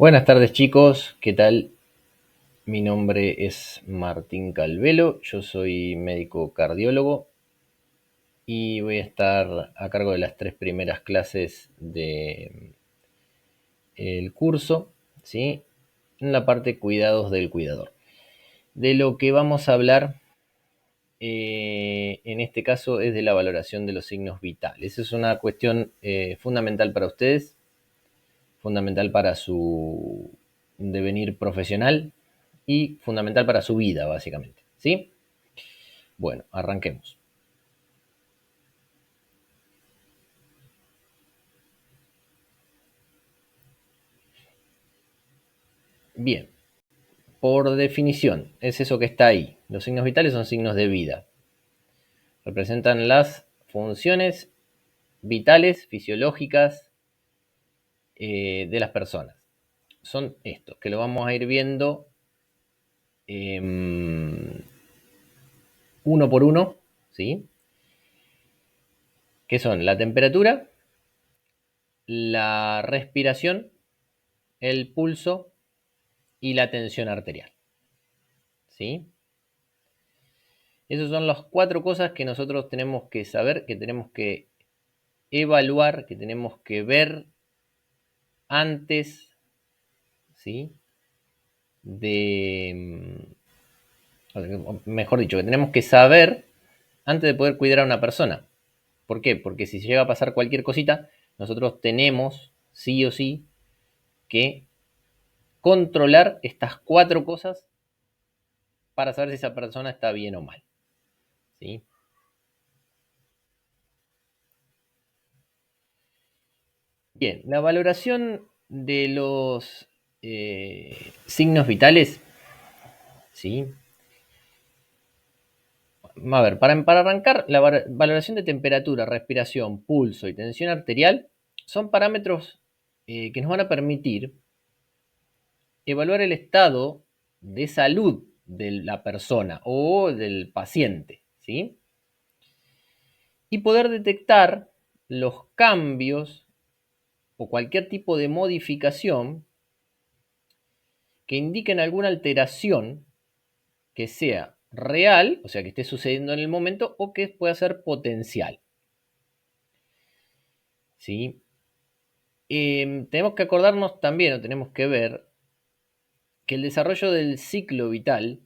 Buenas tardes chicos, ¿qué tal? Mi nombre es Martín Calvelo, yo soy médico cardiólogo y voy a estar a cargo de las 3 primeras clases del curso, ¿sí? En la parte cuidados del cuidador. De lo que vamos a hablar en este caso es de la valoración de los signos vitales. Es una cuestión fundamental para ustedes, fundamental para su devenir profesional y fundamental para su vida, básicamente. ¿Sí? Bueno, arranquemos. Bien, por definición, es eso que está ahí. Los signos vitales son signos de vida. Representan las funciones vitales, fisiológicas de las personas. Son estos, que lo vamos a ir viendo uno por uno, ¿sí? Que son la temperatura, la respiración, el pulso y la tensión arterial, ¿sí? Esas son las 4 cosas que nosotros tenemos que saber, que tenemos que evaluar, que tenemos que ver antes, ¿sí? Mejor dicho, que tenemos que saber antes de poder cuidar a una persona. ¿Por qué? Porque si llega a pasar cualquier cosita, nosotros tenemos, sí o sí, que controlar estas 4 cosas para saber si esa persona está bien o mal, ¿sí? Bien, la valoración de los signos vitales, ¿sí? A ver, para arrancar, la valoración de temperatura, respiración, pulso y tensión arterial son parámetros que nos van a permitir evaluar el estado de salud de la persona o del paciente, ¿sí? Y poder detectar los cambios o cualquier tipo de modificación que indiquen alguna alteración que sea real, o sea, que esté sucediendo en el momento, o que pueda ser potencial, ¿sí? Tenemos que acordarnos también, o tenemos que ver, que el desarrollo del ciclo vital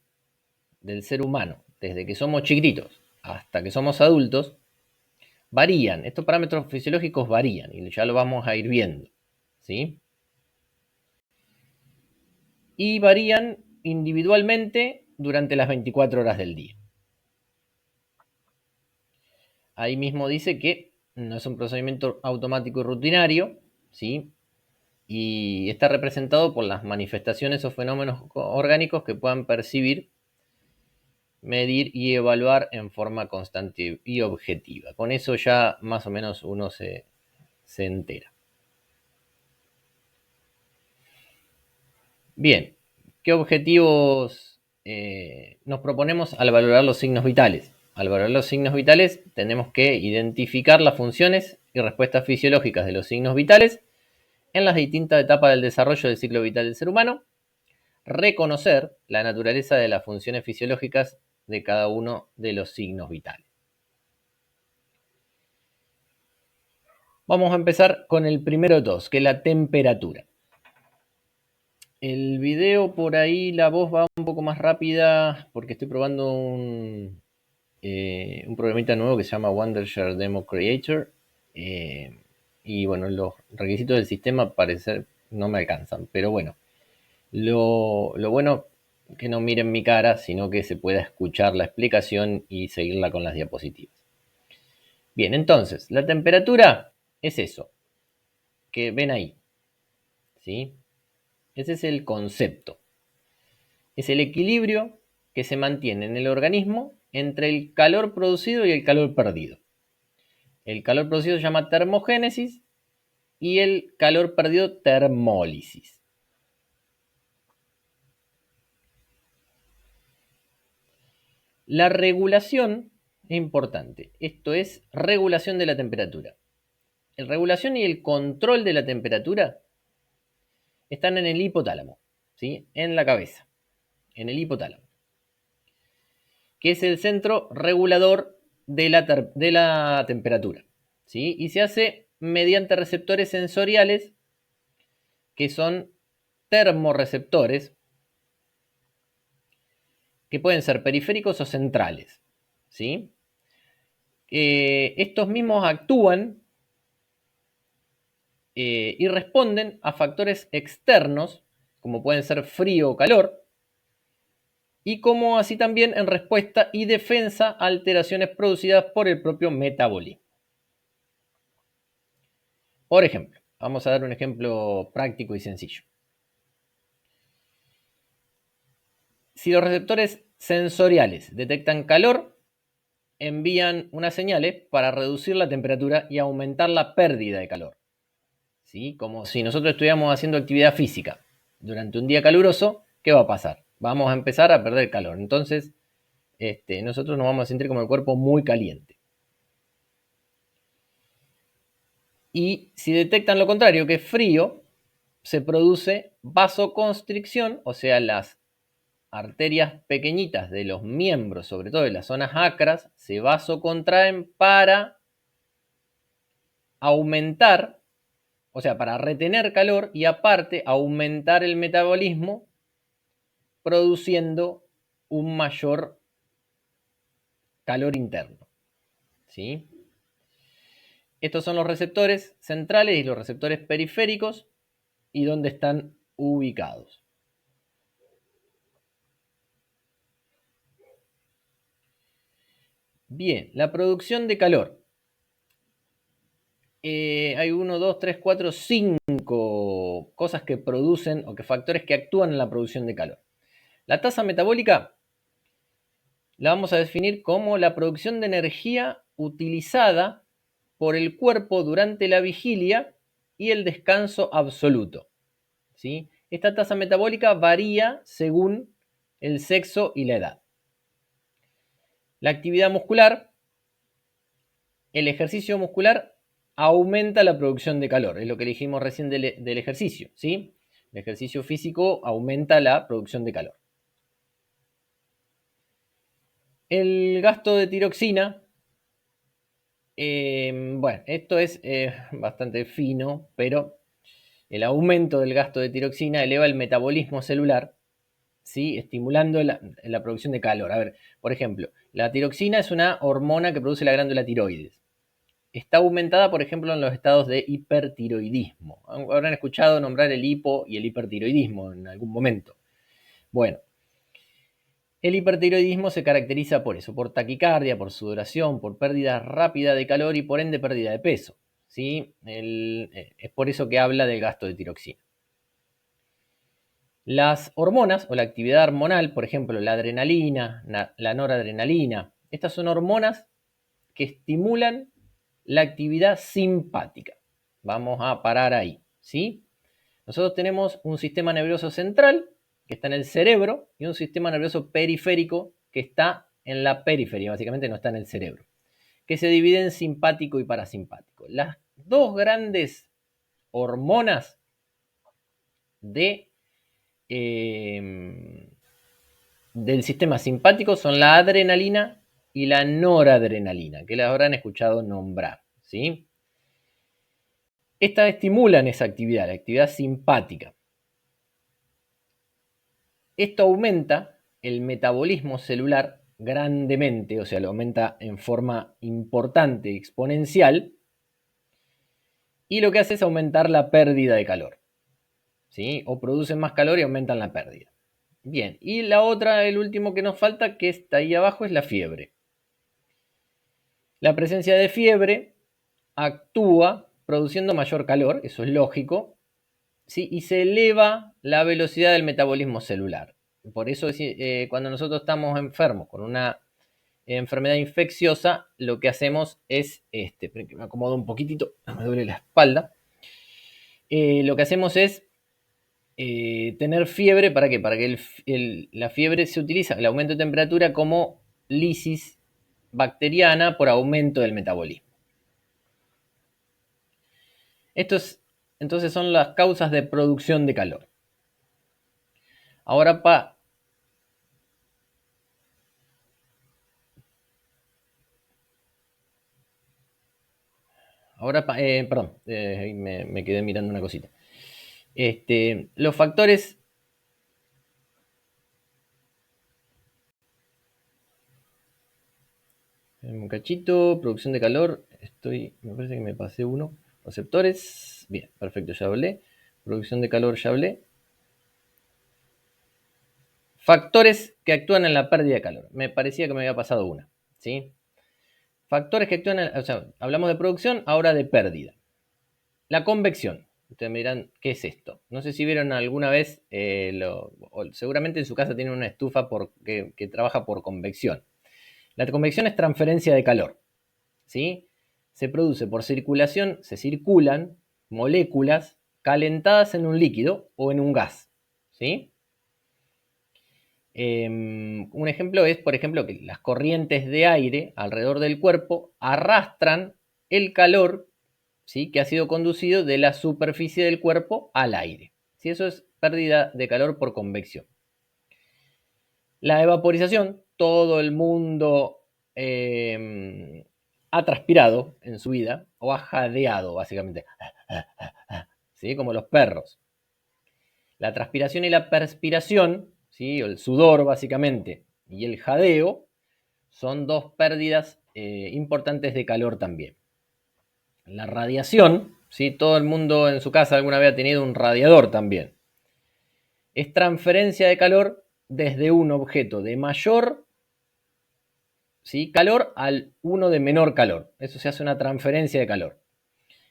del ser humano, desde que somos chiquititos hasta que somos adultos, varían. Estos parámetros fisiológicos varían y ya lo vamos a ir viendo, ¿sí? Y varían individualmente durante las 24 horas del día. Ahí mismo dice que no es un procedimiento automático y rutinario, ¿sí? Y está representado por las manifestaciones o fenómenos orgánicos que puedan percibir, medir y evaluar en forma constante y objetiva. Con eso ya más o menos uno se entera. Bien, ¿qué objetivos nos proponemos al valorar los signos vitales? Al valorar los signos vitales tenemos que identificar las funciones y respuestas fisiológicas de los signos vitales en las distintas etapas del desarrollo del ciclo vital del ser humano, reconocer la naturaleza de las funciones fisiológicas de cada uno de los signos vitales. Vamos a empezar con el primero de todos, que es la temperatura. El video por ahí, la voz va un poco más rápida porque estoy probando un programita nuevo que se llama Wondershare Demo Creator. Y bueno, los requisitos del sistema parecer no me alcanzan, pero bueno, lo bueno que no miren mi cara, sino que se pueda escuchar la explicación y seguirla con las diapositivas. Bien, entonces, la temperatura es eso que ven ahí, ¿sí? Ese es el concepto. Es el equilibrio que se mantiene en el organismo entre el calor producido y el calor perdido. El calor producido se llama termogénesis y el calor perdido termólisis. La regulación es importante. Esto es regulación de la temperatura. La regulación y el control de la temperatura están en el hipotálamo, ¿sí? En la cabeza, en el hipotálamo, que es el centro regulador de la temperatura, ¿sí? Y se hace mediante receptores sensoriales que son termorreceptores, que pueden ser periféricos o centrales, ¿sí? Estos mismos actúan y responden a factores externos, como pueden ser frío o calor, y como así también en respuesta y defensa a alteraciones producidas por el propio metabolismo. Por ejemplo, vamos a dar un ejemplo práctico y sencillo. Si los receptores sensoriales detectan calor, envían unas señales para reducir la temperatura y aumentar la pérdida de calor. ¿Sí? Como si nosotros estuviéramos haciendo actividad física durante un día caluroso, ¿qué va a pasar? Vamos a empezar a perder calor. Entonces, nosotros nos vamos a sentir como el cuerpo muy caliente. Y si detectan lo contrario, que es frío, se produce vasoconstricción, o sea, las arterias pequeñitas de los miembros, sobre todo de las zonas acras, se vasocontraen para aumentar, o sea, para retener calor y aparte aumentar el metabolismo, produciendo un mayor calor interno, ¿sí? Estos son los receptores centrales y los receptores periféricos y dónde están ubicados. Bien, la producción de calor. Hay 1, 2, 3, 4, 5 cosas que producen o que factores que actúan en la producción de calor. La tasa metabólica la vamos a definir como la producción de energía utilizada por el cuerpo durante la vigilia y el descanso absoluto, ¿sí? Esta tasa metabólica varía según el sexo y la edad. La actividad muscular, el ejercicio muscular aumenta la producción de calor, es lo que dijimos recién del ejercicio, ¿sí? El ejercicio físico aumenta la producción de calor. El gasto de tiroxina, bueno, esto es bastante fino, pero el aumento del gasto de tiroxina eleva el metabolismo celular, ¿sí? Estimulando la producción de calor. A ver, por ejemplo, la tiroxina es una hormona que produce la glándula tiroides. Está aumentada, por ejemplo, en los estados de hipertiroidismo. Habrán escuchado nombrar el hipo y el hipertiroidismo en algún momento. Bueno, el hipertiroidismo se caracteriza por eso, por taquicardia, por sudoración, por pérdida rápida de calor y por ende pérdida de peso, ¿sí? Es por eso que habla del gasto de tiroxina. Las hormonas o la actividad hormonal, por ejemplo, la adrenalina, la noradrenalina, estas son hormonas que estimulan la actividad simpática. Vamos a parar ahí, ¿sí? Nosotros tenemos un sistema nervioso central que está en el cerebro y un sistema nervioso periférico que está en la periferia, básicamente no está en el cerebro, que se divide en simpático y parasimpático. Las dos grandes hormonas de, del sistema simpático son la adrenalina y la noradrenalina, que las habrán escuchado nombrar, ¿sí? Estas estimulan esa actividad, la actividad simpática. Esto aumenta el metabolismo celular grandemente, o sea, lo aumenta en forma importante, exponencial, y lo que hace es aumentar la pérdida de calor, ¿sí? O producen más calor y aumentan la pérdida. Bien, y la otra, el último que nos falta, que está ahí abajo, es la fiebre. La presencia de fiebre actúa produciendo mayor calor, eso es lógico, ¿sí? Y se eleva la velocidad del metabolismo celular. Por eso cuando nosotros estamos enfermos con una enfermedad infecciosa, lo que hacemos es, me acomodo un poquitito, me duele la espalda, lo que hacemos es tener fiebre, ¿para qué? Para que la fiebre se utiliza, el aumento de temperatura como lisis bacteriana por aumento del metabolismo. Esto es Entonces son las causas de producción de calor. Ahora perdón, me quedé mirando una cosita. Los factores. Un cachito, producción de calor. Me parece que me pasé uno. Receptores. Bien, perfecto, ya hablé. Producción de calor, ya hablé. Factores que actúan en la pérdida de calor. Me parecía que me había pasado una. ¿Sí? Factores que actúan o sea, hablamos de producción, ahora de pérdida. La convección. Ustedes me dirán, ¿qué es esto? No sé si vieron alguna vez, seguramente en su casa tienen una estufa que trabaja por convección. La convección es transferencia de calor. ¿Sí? Se produce por circulación, se circulan moléculas calentadas en un líquido o en un gas. ¿Sí? Un ejemplo es, por ejemplo, que las corrientes de aire alrededor del cuerpo arrastran el calor, ¿sí?, que ha sido conducido de la superficie del cuerpo al aire. ¿Sí? Eso es pérdida de calor por convección. La evaporización, todo el mundo ha transpirado en su vida o ha jadeado, básicamente. ¿Sí? Como los perros. La transpiración y la perspiración, ¿sí?, o el sudor básicamente, y el jadeo, son dos pérdidas importantes de calor también. La radiación, ¿sí?, todo el mundo en su casa alguna vez ha tenido un radiador también. Es transferencia de calor desde un objeto de mayor, ¿sí?, calor al uno de menor calor. Eso se hace una transferencia de calor.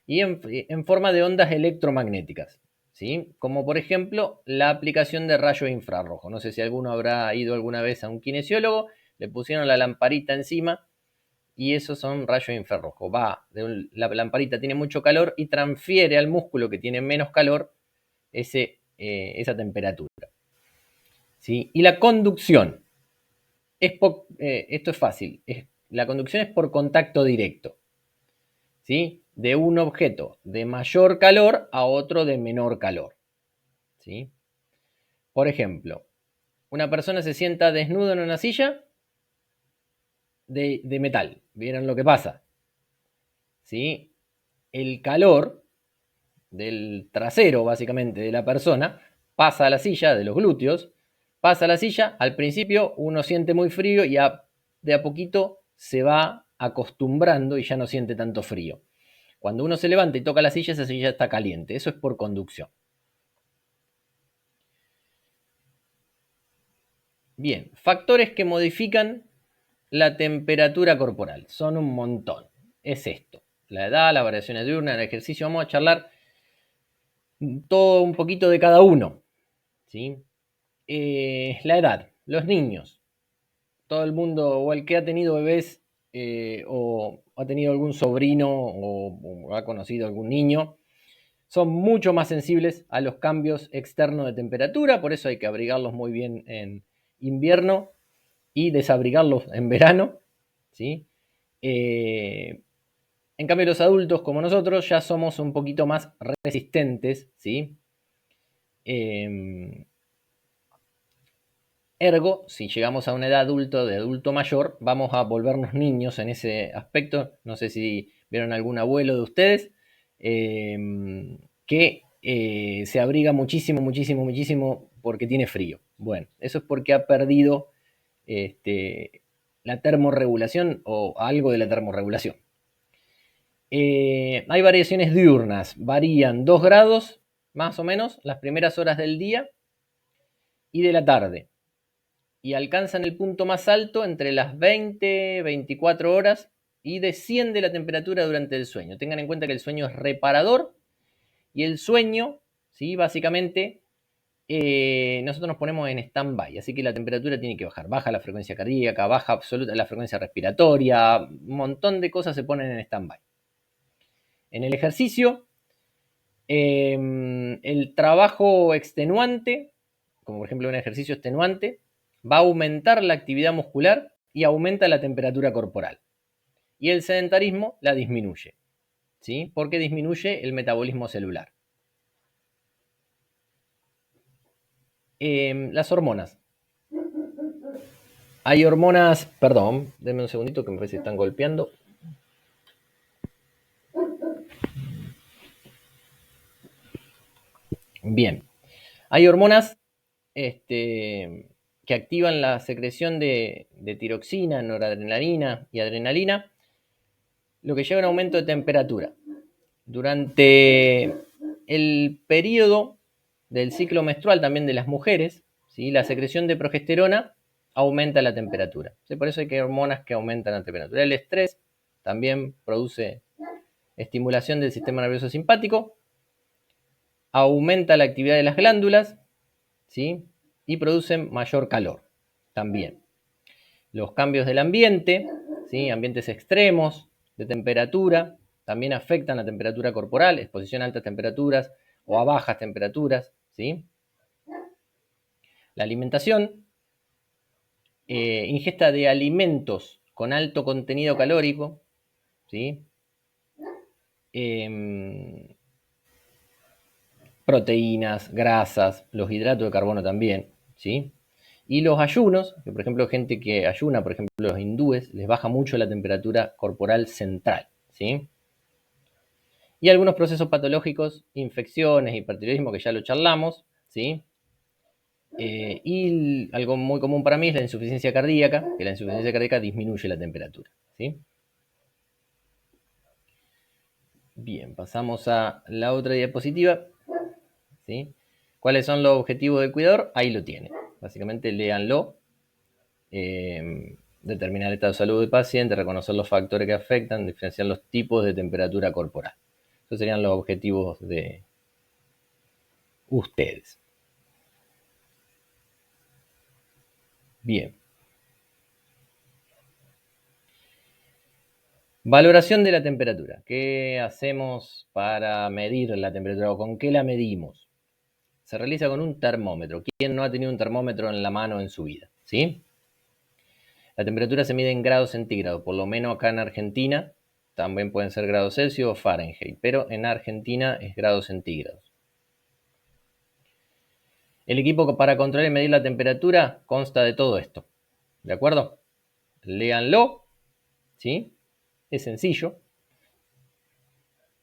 Y en forma de ondas electromagnéticas. ¿Sí? Como por ejemplo la aplicación de rayos infrarrojos. No sé si alguno habrá ido alguna vez a un kinesiólogo, le pusieron la lamparita encima y esos son rayos infrarrojos. La lamparita tiene mucho calor y transfiere al músculo que tiene menos calor esa temperatura. ¿Sí? Y la conducción. Esto es fácil. La conducción es por contacto directo. ¿Sí? De un objeto de mayor calor a otro de menor calor. ¿Sí? Por ejemplo, una persona se sienta desnuda en una silla de metal. ¿Vieron lo que pasa? ¿Sí? El calor del trasero, básicamente, de la persona, pasa a la silla, de los glúteos, pasa a la silla. Al principio uno siente muy frío y de a poquito se va acostumbrando y ya no siente tanto frío. Cuando uno se levanta y toca la silla, esa silla está caliente. Eso es por conducción. Bien, factores que modifican la temperatura corporal. Son un montón. Es esto. La edad, las variaciones diurnas, el ejercicio. Vamos a charlar todo un poquito de cada uno. ¿Sí? La edad. Los niños. Todo el mundo, o el que ha tenido bebés, o ha tenido algún sobrino, o ha conocido algún niño, son mucho más sensibles a los cambios externos de temperatura. Por eso hay que abrigarlos muy bien en invierno y desabrigarlos en verano. ¿Sí? En cambio, los adultos como nosotros ya somos un poquito más resistentes, ¿sí? Ergo, si llegamos a una edad de adulto mayor, vamos a volvernos niños en ese aspecto. No sé si vieron algún abuelo de ustedes que se abriga muchísimo, muchísimo, muchísimo porque tiene frío. Bueno, eso es porque ha perdido la termorregulación o algo de la termorregulación. Hay variaciones diurnas, varían 2 grados más o menos las primeras horas del día y de la tarde, y alcanzan el punto más alto entre las 20, 24 horas y desciende la temperatura durante el sueño. Tengan en cuenta que el sueño es reparador y el sueño, ¿sí?, básicamente nosotros nos ponemos en stand-by, así que la temperatura tiene que bajar. Baja la frecuencia cardíaca, baja absoluta la frecuencia respiratoria, un montón de cosas se ponen en stand-by. En el ejercicio, el trabajo extenuante, como por ejemplo un ejercicio extenuante, va a aumentar la actividad muscular y aumenta la temperatura corporal. Y el sedentarismo la disminuye, ¿sí? Porque disminuye el metabolismo celular. Las hormonas. Hay hormonas, perdón, denme un segundito que me parece que están golpeando. Bien, hay hormonas que activan la secreción de tiroxina, noradrenalina y adrenalina, lo que lleva a un aumento de temperatura. Durante el periodo del ciclo menstrual también de las mujeres, ¿sí? La secreción de progesterona aumenta la temperatura. ¿Sí? Por eso hay hormonas que aumentan la temperatura. El estrés también produce estimulación del sistema nervioso simpático, aumenta la actividad de las glándulas, ¿sí? Y producen mayor calor también. Los cambios del ambiente, ¿sí? Ambientes extremos de temperatura, también afectan la temperatura corporal, exposición a altas temperaturas o a bajas temperaturas, ¿sí? La alimentación, ingesta de alimentos con alto contenido calórico, ¿sí? Proteínas, grasas, los hidratos de carbono también, ¿sí? Y los ayunos, que por ejemplo gente que ayuna, por ejemplo los hindúes, les baja mucho la temperatura corporal central, ¿sí? Y algunos procesos patológicos, infecciones, hipertiroidismo, que ya lo charlamos, ¿sí? Y algo muy común para mí es la insuficiencia cardíaca, que la insuficiencia cardíaca disminuye la temperatura, ¿sí? Bien, pasamos a la otra diapositiva, ¿sí? ¿Cuáles son los objetivos del cuidador? Ahí lo tiene. Básicamente léanlo. Determinar el estado de salud del paciente, reconocer los factores que afectan, diferenciar los tipos de temperatura corporal. Esos serían los objetivos de ustedes. Bien. Valoración de la temperatura. ¿Qué hacemos para medir la temperatura o con qué la medimos? Se realiza con un termómetro. ¿Quién no ha tenido un termómetro en la mano en su vida? ¿Sí? La temperatura se mide en grados centígrados, por lo menos acá en Argentina. También pueden ser grados Celsius o Fahrenheit, pero en Argentina es grados centígrados. El equipo para controlar y medir la temperatura consta de todo esto. ¿De acuerdo? Léanlo. ¿Sí? Es sencillo.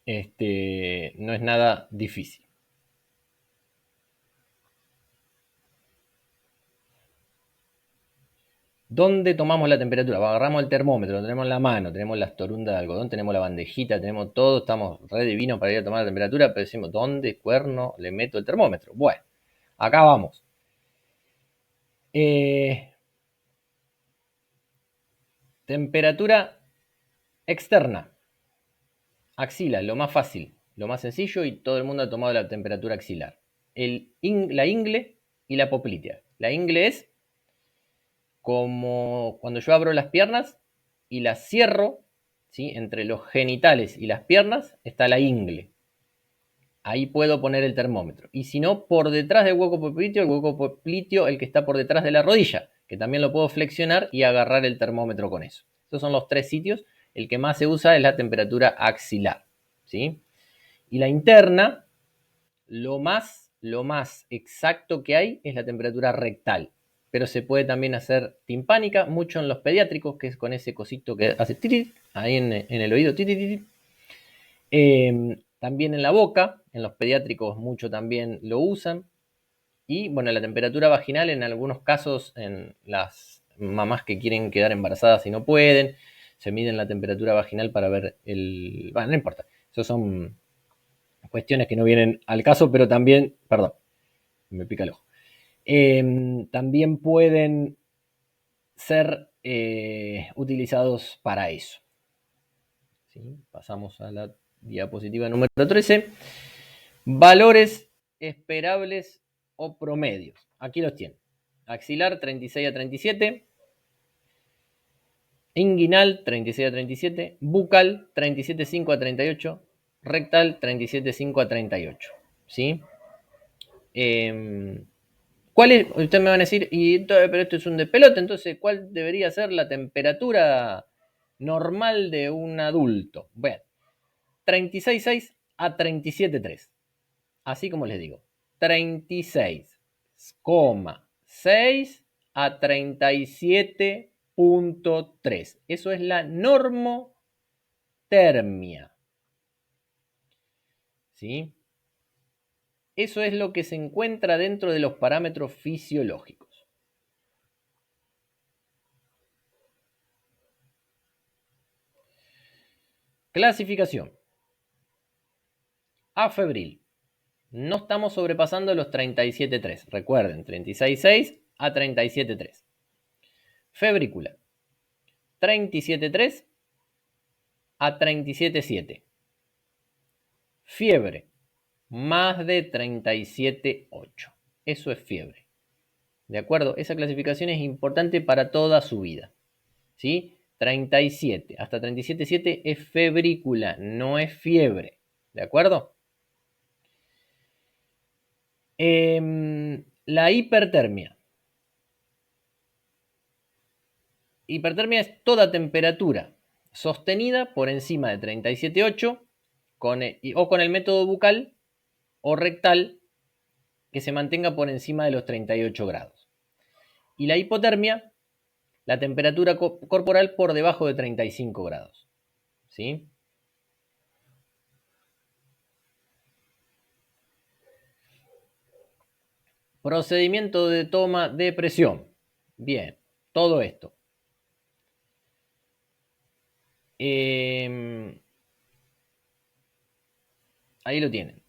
No es nada difícil. ¿Dónde tomamos la temperatura? Agarramos el termómetro, lo tenemos en la mano, tenemos las torundas de algodón, tenemos la bandejita, tenemos todo, estamos re divinos para ir a tomar la temperatura, pero decimos, ¿dónde cuerno le meto el termómetro? Bueno, acá vamos. Temperatura externa. Axila, lo más fácil, lo más sencillo, y todo el mundo ha tomado la temperatura axilar. La ingle y la poplitea. La ingle es como cuando yo abro las piernas y las cierro, ¿sí? Entre los genitales y las piernas está la ingle. Ahí puedo poner el termómetro. Y si no, por detrás del hueco popliteo, el hueco popliteo, el que está por detrás de la rodilla, que también lo puedo flexionar y agarrar el termómetro con eso. Esos son los tres sitios. El que más se usa es la temperatura axilar, ¿sí? Y la interna, lo más exacto que hay es la temperatura rectal. Pero se puede también hacer timpánica, mucho en los pediátricos, que es con ese cosito que hace tirit, ahí en el oído, tirit. También en la boca, en los pediátricos mucho también lo usan. Y bueno, la temperatura vaginal en algunos casos, en las mamás que quieren quedar embarazadas y no pueden, se miden la temperatura vaginal para ver el... Bueno, no importa, esos son cuestiones que no vienen al caso, pero también, perdón, me pica el ojo. También pueden ser utilizados para eso. ¿Sí? Pasamos a la diapositiva número 13. Valores esperables o promedios. Aquí los tienen. Axilar 36 a 37. Inguinal 36 a 37. Bucal 37,5 a 38. Rectal 37,5 a 38. ¿Sí? ¿Cuál es? Ustedes me van a decir, pero esto es un despelote, entonces, ¿cuál debería ser la temperatura normal de un adulto? Bueno, 36,6 a 37,3. Así como les digo, 36, 36,6 a 37,3. Eso es la normotermia. ¿Sí? Eso es lo que se encuentra dentro de los parámetros fisiológicos. Clasificación. Afebril. No estamos sobrepasando los 37,3. Recuerden, 36,6 a 37,3. Febrícula. 37,3 a 37,7. Fiebre. Más de 37,8. Eso es fiebre. ¿De acuerdo? Esa clasificación es importante para toda su vida. ¿Sí? 37 hasta 37,7 es febrícula, no es fiebre. ¿De acuerdo? La hipertermia. Hipertermia es toda temperatura sostenida por encima de 37,8 o con el método bucal o rectal que se mantenga por encima de los 38 grados. Y la hipotermia, la temperatura corporal por debajo de 35 grados. ¿Sí? Procedimiento de toma de presión. Bien, todo esto. Ahí lo tienen.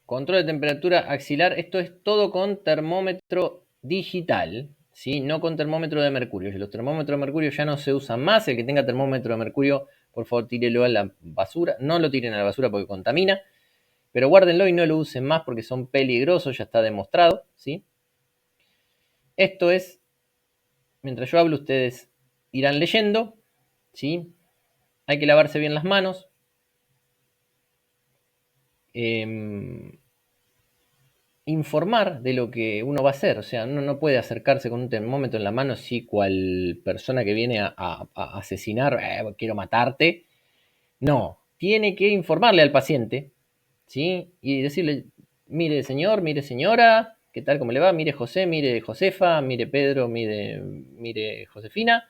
Control de temperatura axilar. Esto es todo con termómetro digital, ¿sí? No con termómetro de mercurio. Los termómetros de mercurio ya no se usan más. El que tenga termómetro de mercurio, por favor, tírelo a la basura. No lo tiren a la basura porque contamina. Pero guárdenlo y no lo usen más porque son peligrosos, ya está demostrado, ¿sí? Esto es, mientras yo hablo, ustedes irán leyendo, ¿sí? Hay que lavarse bien las manos. Informar de lo que uno va a hacer. O sea, uno no puede acercarse con un termómetro en la mano si cual persona que viene a asesinar, quiero matarte. No, tiene que informarle al paciente, ¿sí? Y decirle, mire señor, mire señora, ¿qué tal? ¿Cómo le va? Mire José, mire Josefa, mire Pedro, mire Josefina,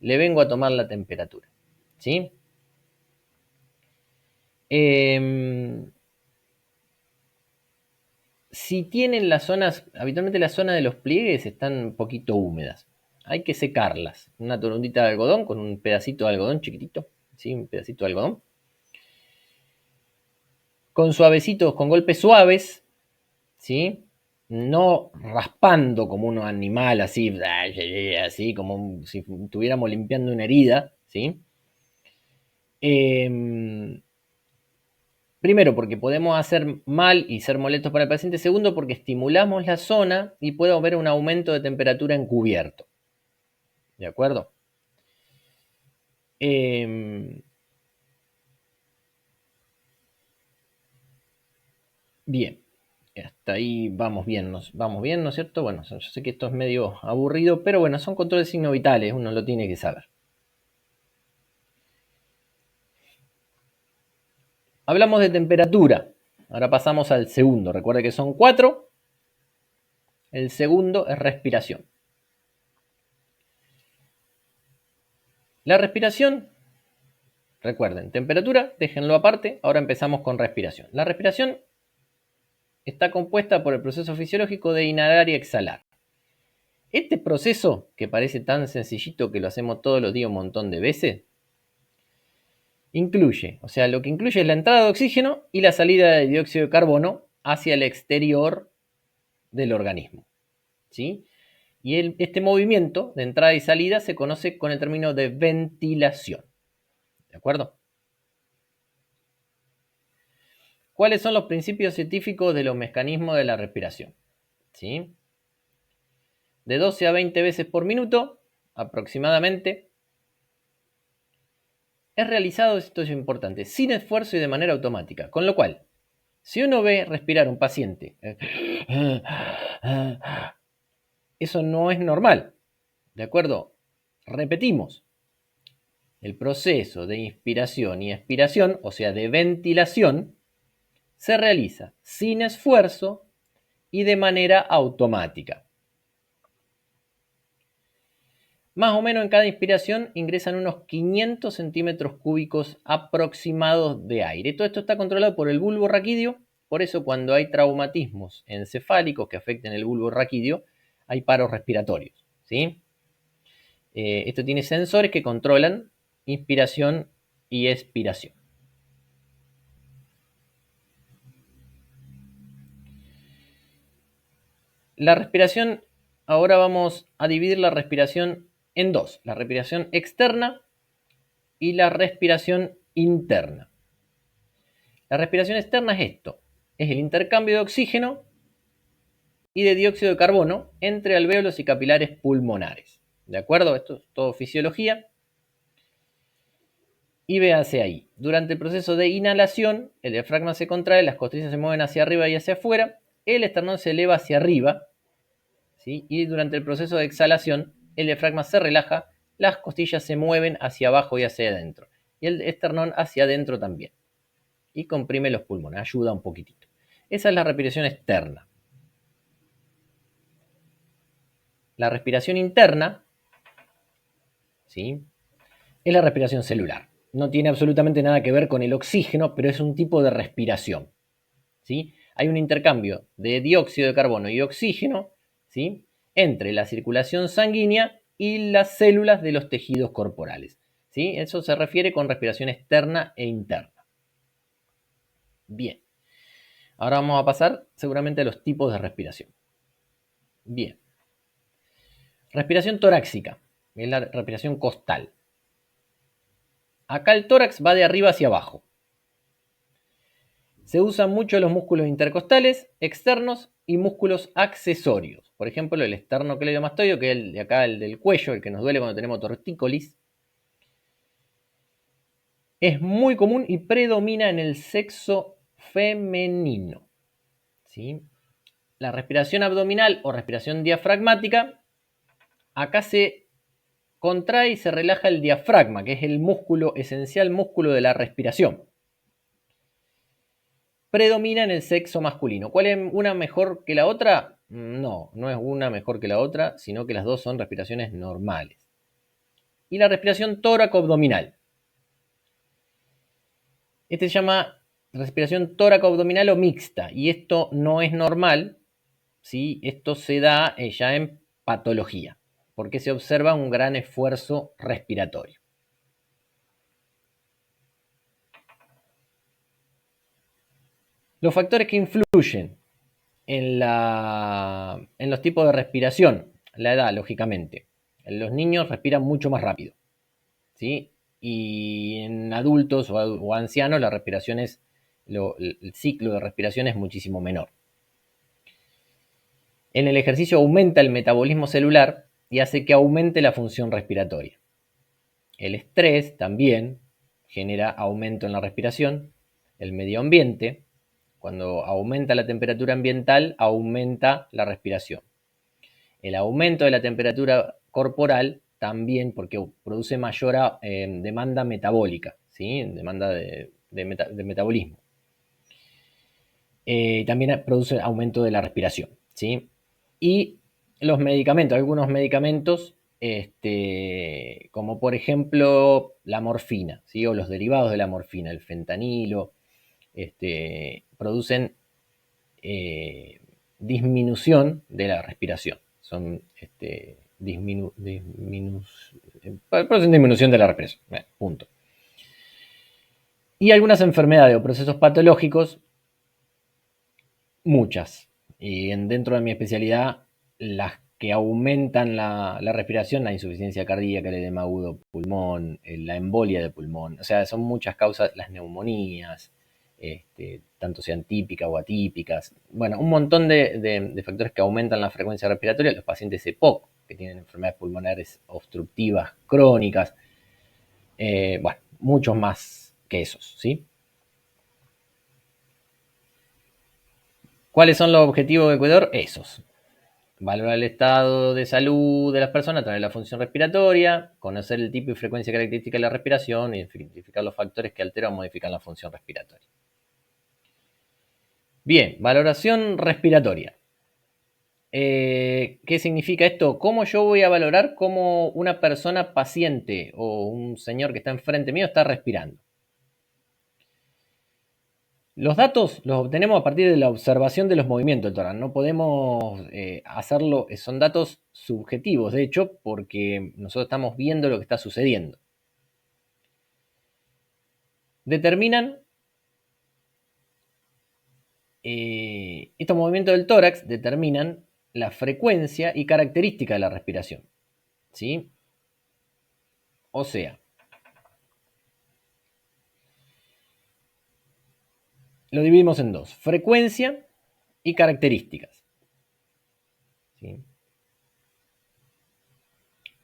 le vengo a tomar la temperatura, ¿sí? Si tienen las zonas, habitualmente las zonas de los pliegues están un poquito húmedas. Hay que secarlas. Una torundita de algodón con un pedacito de algodón chiquitito, ¿sí? Un pedacito de algodón. Con suavecitos, con golpes suaves, ¿sí? No raspando como un animal así, así como si estuviéramos limpiando una herida, ¿sí? Primero, porque podemos hacer mal y ser molestos para el paciente. Segundo, porque estimulamos la zona y puede haber un aumento de temperatura encubierto. ¿De acuerdo? Bien. Hasta ahí vamos bien, ¿no es cierto? Bueno, yo sé que esto es medio aburrido, pero bueno, son controles de signos vitales, uno lo tiene que saber. Hablamos de temperatura. Ahora pasamos al segundo. Recuerda que son 4. El segundo es respiración. La respiración, recuerden, temperatura, déjenlo aparte. Ahora empezamos con respiración. La respiración está compuesta por el proceso fisiológico de inhalar y exhalar. Este proceso, que parece tan sencillito que lo hacemos todos los días un montón de veces, incluye, o sea, lo que incluye es la entrada de oxígeno y la salida de dióxido de carbono hacia el exterior del organismo, ¿sí? Y este movimiento de entrada y salida se conoce con el término de ventilación, ¿de acuerdo? ¿Cuáles son los principios científicos de los mecanismos de la respiración? ¿Sí? De 12 a 20 veces por minuto, aproximadamente, es realizado, esto es importante, sin esfuerzo y de manera automática. Con lo cual, si uno ve respirar a un paciente, eso no es normal. ¿De acuerdo? Repetimos. El proceso de inspiración y expiración, o sea, de ventilación, se realiza sin esfuerzo y de manera automática. Más o menos en cada inspiración ingresan unos 500 centímetros cúbicos aproximados de aire. Todo esto está controlado por el bulbo raquídeo, por eso cuando hay traumatismos encefálicos que afecten el bulbo raquídeo, hay paros respiratorios, ¿sí? Esto tiene sensores que controlan inspiración y expiración. La respiración, ahora vamos a dividir la respiración en dos, la respiración externa y la respiración interna. La respiración externa es esto, es el intercambio de oxígeno y de dióxido de carbono entre alvéolos y capilares pulmonares. ¿De acuerdo? Esto es todo fisiología. Y véase ahí, durante el proceso de inhalación, el diafragma se contrae, las costillas se mueven hacia arriba y hacia afuera, el esternón se eleva hacia arriba, ¿sí? Y durante el proceso de exhalación, el diafragma se relaja, las costillas se mueven hacia abajo y hacia adentro, y el esternón hacia adentro también. Y comprime los pulmones, ayuda un poquitito. Esa es la respiración externa. La respiración interna, ¿sí?, es la respiración celular. No tiene absolutamente nada que ver con el oxígeno, pero es un tipo de respiración, ¿sí? Hay un intercambio de dióxido de carbono y oxígeno, ¿sí?, entre la circulación sanguínea y las células de los tejidos corporales, ¿sí? Eso se refiere con respiración externa e interna. Bien. Ahora vamos a pasar seguramente a los tipos de respiración. Bien. Respiración torácica, es la respiración costal. Acá el tórax va de arriba hacia abajo. Se usan mucho los músculos intercostales, externos y músculos accesorios. Por ejemplo, el esternocleidomastoideo, que es el de acá, el del cuello, el que nos duele cuando tenemos tortícolis. Es muy común y predomina en el sexo femenino, ¿sí? La respiración abdominal o respiración diafragmática, acá se contrae y se relaja el diafragma, que es el músculo, esencial músculo de la respiración. Predomina en el sexo masculino. ¿Cuál es una mejor que la otra? No, no es una mejor que la otra, sino que las dos son respiraciones normales. Y la respiración tóraco-abdominal. Este se llama respiración tóraco-abdominal o mixta, y esto no es normal, ¿sí? Esto se da ya en patología, porque se observa un gran esfuerzo respiratorio. Los factores que influyen en los tipos de respiración, la edad, lógicamente. Los niños respiran mucho más rápido, ¿sí? Y en adultos o ancianos la respiración es, el ciclo de respiración es muchísimo menor. En el ejercicio aumenta el metabolismo celular y hace que aumente la función respiratoria. El estrés también genera aumento en la respiración. El medio ambiente, cuando aumenta la temperatura ambiental, aumenta la respiración. El aumento de la temperatura corporal también, porque produce mayor demanda metabólica, ¿sí? Demanda de metabolismo. También produce aumento de la respiración, ¿sí? Y los medicamentos, algunos medicamentos, como por ejemplo la morfina, ¿sí? O los derivados de la morfina, el fentanilo, producen disminución de la respiración. Son producen disminución de la respiración. Punto. Y algunas enfermedades o procesos patológicos, muchas. Y dentro de mi especialidad, las que aumentan la respiración, la insuficiencia cardíaca, el edema agudo pulmón, la embolia de pulmón. O sea, son muchas causas, las neumonías, tanto sean típicas o atípicas. Bueno, un montón de factores que aumentan la frecuencia respiratoria. Los pacientes EPOC, que tienen enfermedades pulmonares obstructivas crónicas. Bueno, muchos más que esos, ¿sí? ¿Cuáles son los objetivos del cuidador? Esos. Valorar el estado de salud de las personas a través de la función respiratoria, conocer el tipo y frecuencia característica de la respiración, identificar los factores que alteran o modifican la función respiratoria. Bien, valoración respiratoria. ¿Qué significa esto? ¿Cómo yo voy a valorar cómo una persona paciente o un señor que está enfrente mío está respirando? Los datos los obtenemos a partir de la observación de los movimientos del tórax. No podemos hacerlo, son datos subjetivos, de hecho, porque nosotros estamos viendo lo que está sucediendo. Estos movimientos del tórax determinan la frecuencia y característica de la respiración, ¿sí? O sea, lo dividimos en dos: frecuencia y características, ¿sí?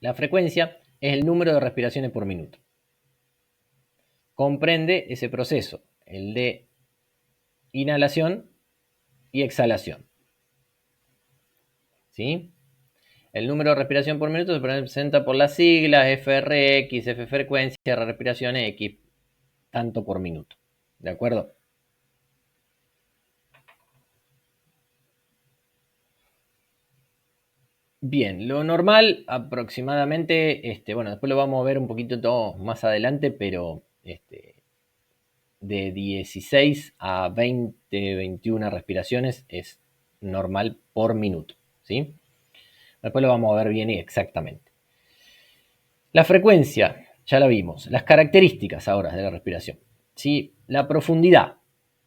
La frecuencia es el número de respiraciones por minuto. Comprende ese proceso, el de inhalación y exhalación, ¿sí? El número de respiración por minuto se presenta por las siglas FRX, F frecuencia, R respiración, X tanto por minuto. ¿De acuerdo? Bien, lo normal aproximadamente, bueno, después lo vamos a ver un poquito todo más adelante, pero de 16 a 20, 21 respiraciones es normal por minuto, ¿sí? Después lo vamos a ver bien y exactamente. La frecuencia, ya la vimos. Las características ahora de la respiración, ¿sí? La profundidad.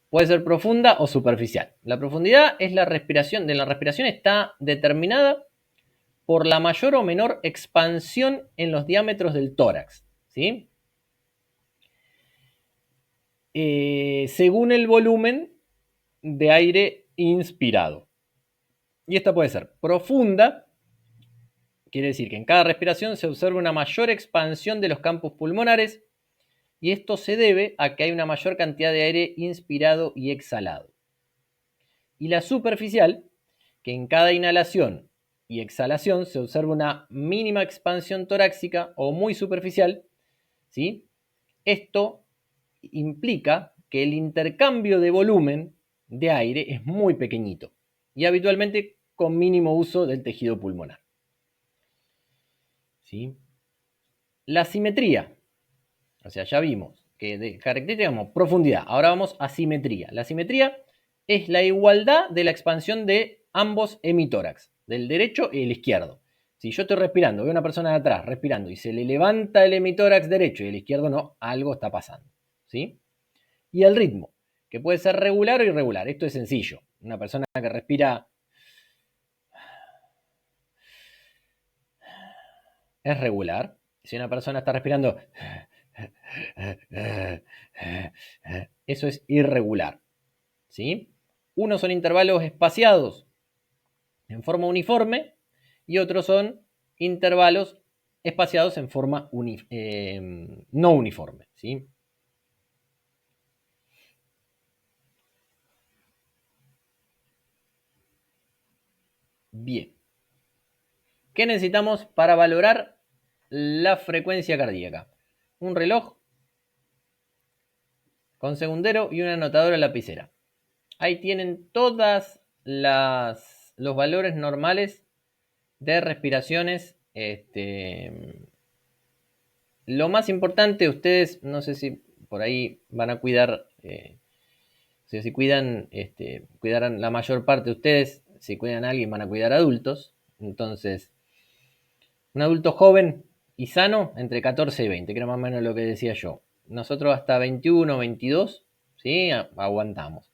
Puede ser profunda o superficial. La profundidad es la respiración. De la respiración está determinada por la mayor o menor expansión en los diámetros del tórax, ¿sí? Según el volumen de aire inspirado. Y esta puede ser profunda, quiere decir que en cada respiración se observa una mayor expansión de los campos pulmonares, y esto se debe a que hay una mayor cantidad de aire inspirado y exhalado. Y la superficial, que en cada inhalación y exhalación se observa una mínima expansión torácica o muy superficial, ¿sí? Esto implica que el intercambio de volumen de aire es muy pequeñito y habitualmente con mínimo uso del tejido pulmonar, ¿sí? La simetría, o sea, ya vimos que de característica digamos profundidad, ahora vamos a simetría. La simetría es la igualdad de la expansión de ambos hemitórax, del derecho y el izquierdo. Si yo estoy respirando, veo a una persona de atrás respirando y se le levanta el hemitórax derecho y el izquierdo no, algo está pasando, ¿sí? Y el ritmo, que puede ser regular o irregular. Esto es sencillo. Una persona que respira es regular. Si una persona está respirando, eso es irregular, ¿sí? Unos son intervalos espaciados en forma uniforme y otros son intervalos espaciados en forma no uniforme, ¿sí? Bien. ¿Qué necesitamos para valorar la frecuencia cardíaca? Un reloj con segundero y una anotadora lapicera. Ahí tienen todas los valores normales de respiraciones. Lo más importante, ustedes, no sé si por ahí van a cuidar, si cuidan, cuidarán la mayor parte de ustedes, si cuidan a alguien van a cuidar adultos. Entonces, un adulto joven y sano entre 14 y 20, que era más o menos lo que decía yo. Nosotros hasta 21, 22, ¿sí? Aguantamos.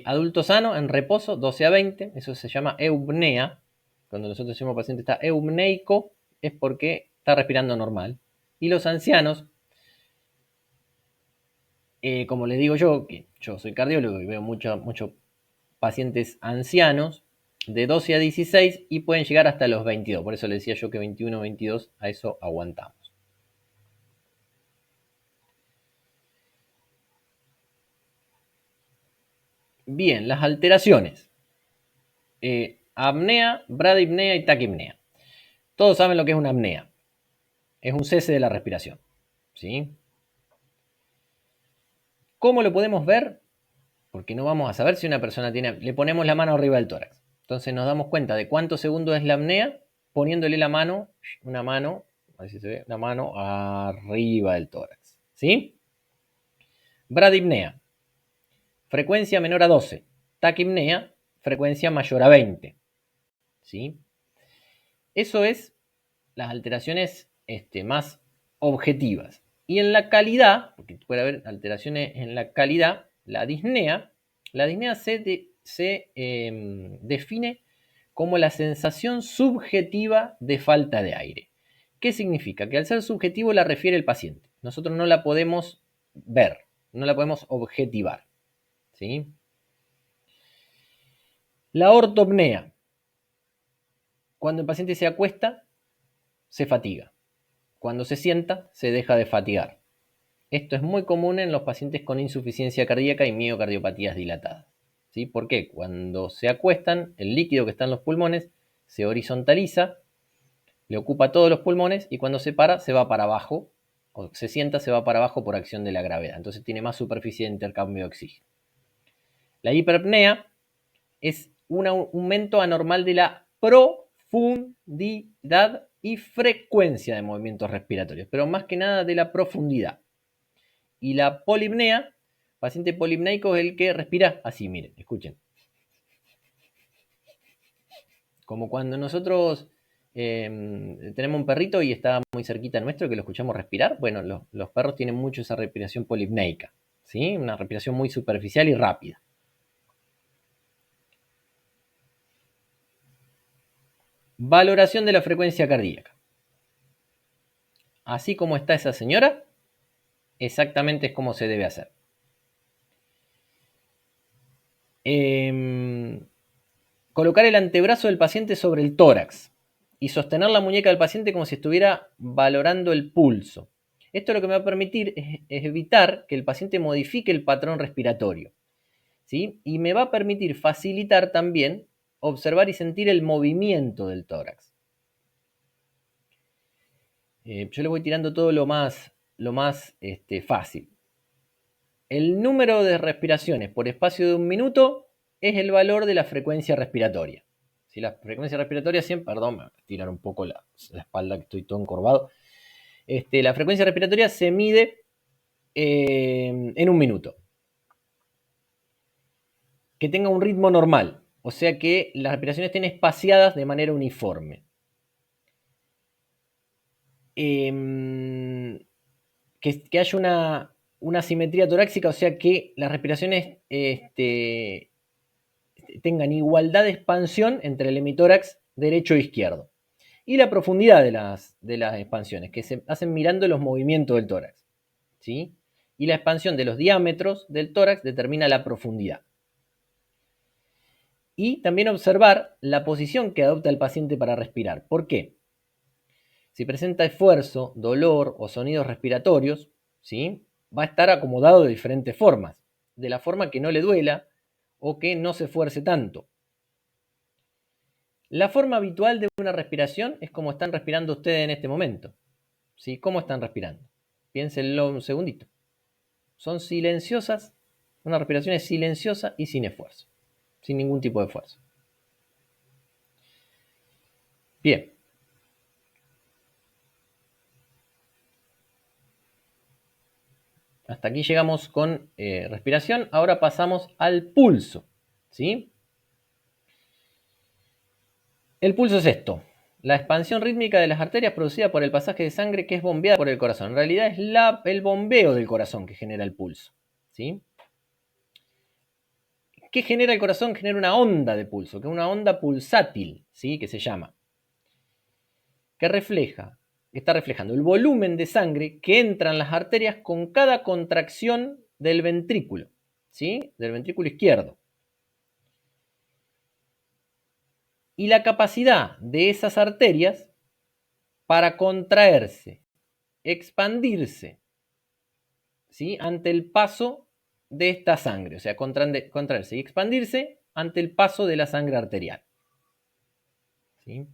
Adulto sano en reposo, 12 a 20, eso se llama eupnea. Cuando nosotros decimos paciente está eupneico, es porque está respirando normal. Y los ancianos, como les digo yo, que yo soy cardiólogo y veo muchos pacientes ancianos, de 12 a 16 y pueden llegar hasta los 22. Por eso les decía yo que 21, 22, a eso aguantamos. Bien, las alteraciones. Apnea, bradipnea y taquipnea. Todos saben lo que es una apnea. Es un cese de la respiración, ¿sí? ¿Cómo lo podemos ver? Porque no vamos a saber si una persona tiene... Le ponemos la mano arriba del tórax. Entonces nos damos cuenta de cuántos segundos es la apnea poniéndole la mano, una mano, a ver si se ve, una mano arriba del tórax. ¿Sí? Bradipnea, frecuencia menor a 12. Taquipnea, frecuencia mayor a 20. ¿Sí? Eso es las alteraciones más objetivas. Y en la calidad, porque puede haber alteraciones en la calidad, la disnea se define como la sensación subjetiva de falta de aire. ¿Qué significa? Que al ser subjetivo la refiere el paciente. Nosotros no la podemos ver, no la podemos objetivar. ¿Sí? La ortopnea. Cuando el paciente se acuesta, se fatiga. Cuando se sienta, se deja de fatigar. Esto es muy común en los pacientes con insuficiencia cardíaca y miocardiopatías dilatadas. ¿Sí? ¿Por qué? Cuando se acuestan, el líquido que está en los pulmones se horizontaliza, le ocupa todos los pulmones y cuando se para, se va para abajo, o se sienta, se va para abajo por acción de la gravedad. Entonces tiene más superficie de intercambio de oxígeno. La hiperapnea es un aumento anormal de la profundidad y frecuencia de movimientos respiratorios, pero más que nada de la profundidad. Y la polipnea, paciente polipneico es el que respira así, miren, escuchen. Como cuando nosotros tenemos un perrito y está muy cerquita nuestro que lo escuchamos respirar, bueno, los perros tienen mucho esa respiración polipneica, ¿sí? Una respiración muy superficial y rápida. Valoración de la frecuencia cardíaca. Así como está esa señora, exactamente es como se debe hacer. Colocar el antebrazo del paciente sobre el tórax y sostener la muñeca del paciente como si estuviera valorando el pulso. Esto lo que me va a permitir es evitar que el paciente modifique el patrón respiratorio, ¿sí? Y me va a permitir facilitar también observar y sentir el movimiento del tórax. Yo le voy tirando todo lo más fácil. El número de respiraciones por espacio de un minuto es el valor de la frecuencia respiratoria. Si la frecuencia respiratoria siempre, perdón, me voy a tirar un poco la espalda que estoy todo encorvado. La frecuencia respiratoria se mide en un minuto. Que tenga un ritmo normal, o sea que las respiraciones estén espaciadas de manera uniforme. Que haya una simetría torácica, o sea que las respiraciones tengan igualdad de expansión entre el hemitórax derecho e izquierdo. Y la profundidad de las expansiones, que se hacen mirando los movimientos del tórax. ¿Sí? Y la expansión de los diámetros del tórax determina la profundidad. Y también observar la posición que adopta el paciente para respirar. ¿Por qué? Si presenta esfuerzo, dolor o sonidos respiratorios, ¿sí? Va a estar acomodado de diferentes formas. De la forma que no le duela o que no se esfuerce tanto. La forma habitual de una respiración es como están respirando ustedes en este momento. ¿Sí? ¿Cómo están respirando? Piénsenlo un segundito. Son silenciosas, una respiración es silenciosa y sin esfuerzo, sin ningún tipo de esfuerzo. Bien. Hasta aquí llegamos con respiración. Ahora pasamos al pulso. ¿Sí? El pulso es esto. La expansión rítmica de las arterias producida por el pasaje de sangre que es bombeada por el corazón. En realidad es el bombeo del corazón que genera el pulso. ¿Sí? ¿Qué genera el corazón? Genera una onda de pulso, que es una onda pulsátil, ¿sí? Que se llama. Que está reflejando el volumen de sangre que entra en las arterias con cada contracción del ventrículo, ¿sí? Del ventrículo izquierdo. Y la capacidad de esas arterias para contraerse, expandirse, ¿sí? Ante el paso de esta sangre, o sea, contraerse y expandirse ante el paso de la sangre arterial. ¿Sí?